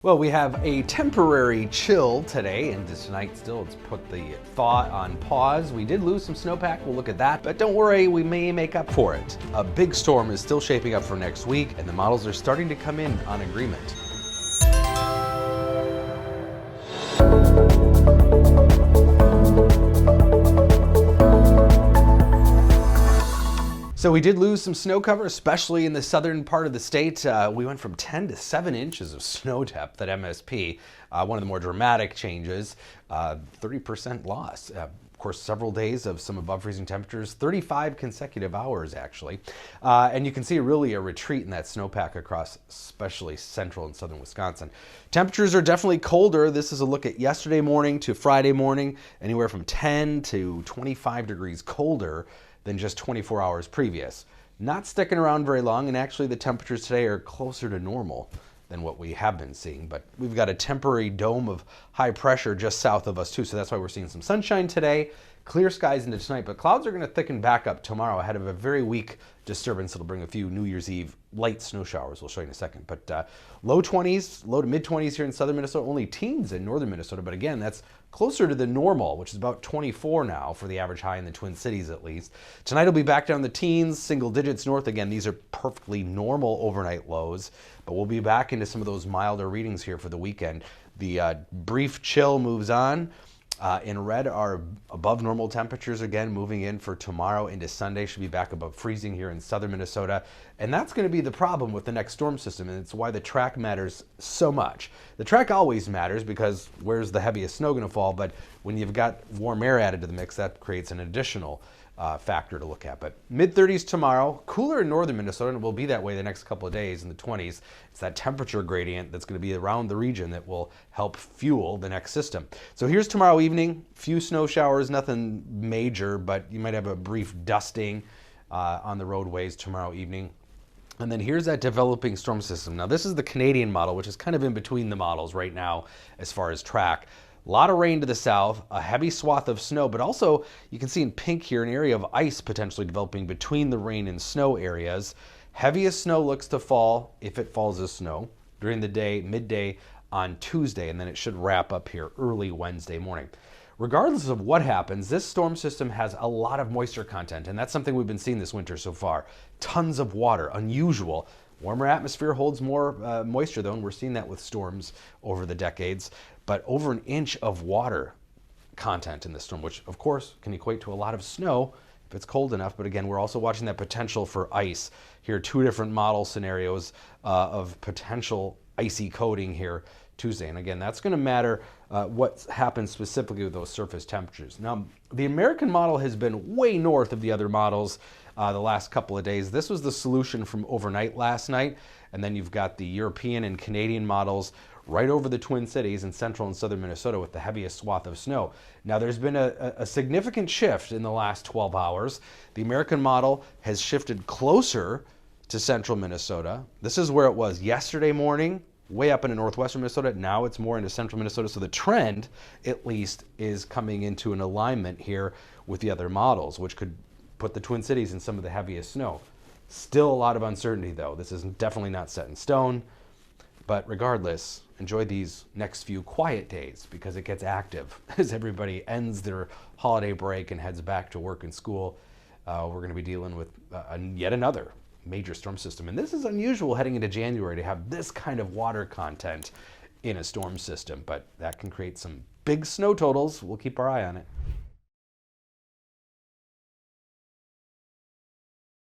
Well, we have a temporary chill today, and tonight still it's put the thaw on pause. We did lose some snowpack, we'll look at that, but don't worry, we may make up for it. A big storm is still shaping up for next week, and the models are starting to come in on agreement. So we did lose some snow cover, especially in the southern part of the state. We went from 10 to 7 inches of snow depth at MSP. One of the more dramatic changes, 30% loss. Of course, several days of some above freezing temperatures, 35 consecutive hours actually. And you can see really a retreat in that snowpack across especially central and southern Wisconsin. Temperatures are definitely colder. This is a look at yesterday morning to Friday morning, anywhere from 10 to 25 degrees colder than just 24 hours previous. Not sticking around very long, and actually the temperatures today are closer to normal than what we have been seeing, but we've got a temporary dome of high pressure just south of us too, so that's why we're seeing some sunshine today, clear skies into tonight, but clouds are going to thicken back up tomorrow ahead of a very weak disturbance that'll bring a few New Year's Eve light snow showers. We'll show you in a second, but low 20s, low to mid 20s here in southern Minnesota, only teens in northern Minnesota, but again, that's closer to the normal, which is about 24 now for the average high in the Twin Cities at least. Tonight will be back down the teens, single digits north again. These are perfectly normal overnight lows, but we'll be back into some of those milder readings here for the weekend. The brief chill moves on. In red are above normal temperatures again, moving in for tomorrow into Sunday. Should be back above freezing here in southern Minnesota. And that's going to be the problem with the next storm system, and it's why the track matters so much. The track always matters because where's the heaviest snow going to fall? But when you've got warm air added to the mix, that creates an additional factor to look at. But mid-30s tomorrow, cooler in northern Minnesota, and it will be that way the next couple of days in the 20s. It's that temperature gradient that's going to be around the region that will help fuel the next system. So here's tomorrow evening, few snow showers, nothing major, but you might have a brief dusting on the roadways tomorrow evening. And then here's that developing storm system. Now this is the Canadian model, which is kind of in between the models right now as far as track. A lot of rain to the south, a heavy swath of snow, but also you can see in pink here an area of ice potentially developing between the rain and snow areas. Heaviest snow looks to fall, if it falls as snow, during the day, midday on Tuesday, and then it should wrap up here early Wednesday morning. Regardless of what happens, this storm system has a lot of moisture content, and that's something we've been seeing this winter so far. Tons of water, unusual. Warmer atmosphere holds more moisture though, and we're seeing that with storms over the decades. But over an inch of water content in the storm, which of course can equate to a lot of snow if it's cold enough. But again, we're also watching that potential for ice. Here are two different model scenarios of potential icy coating here Tuesday. And again, that's going to matter what happens specifically with those surface temperatures. Now, the American model has been way north of the other models the last couple of days. This was the solution from overnight last night. And then you've got the European and Canadian models right over the Twin Cities in central and southern Minnesota with the heaviest swath of snow. Now there's been a significant shift in the last 12 hours. The American model has shifted closer to central Minnesota. This is where it was yesterday morning, way up into northwestern Minnesota. Now it's more into central Minnesota. So the trend, at least, is coming into an alignment here with the other models, which could put the Twin Cities in some of the heaviest snow. Still a lot of uncertainty though. This is definitely not set in stone. But regardless, enjoy these next few quiet days because it gets active as everybody ends their holiday break and heads back to work and school. We're going to be dealing with yet another major storm system. And this is unusual heading into January to have this kind of water content in a storm system, but that can create some big snow totals. We'll keep our eye on it.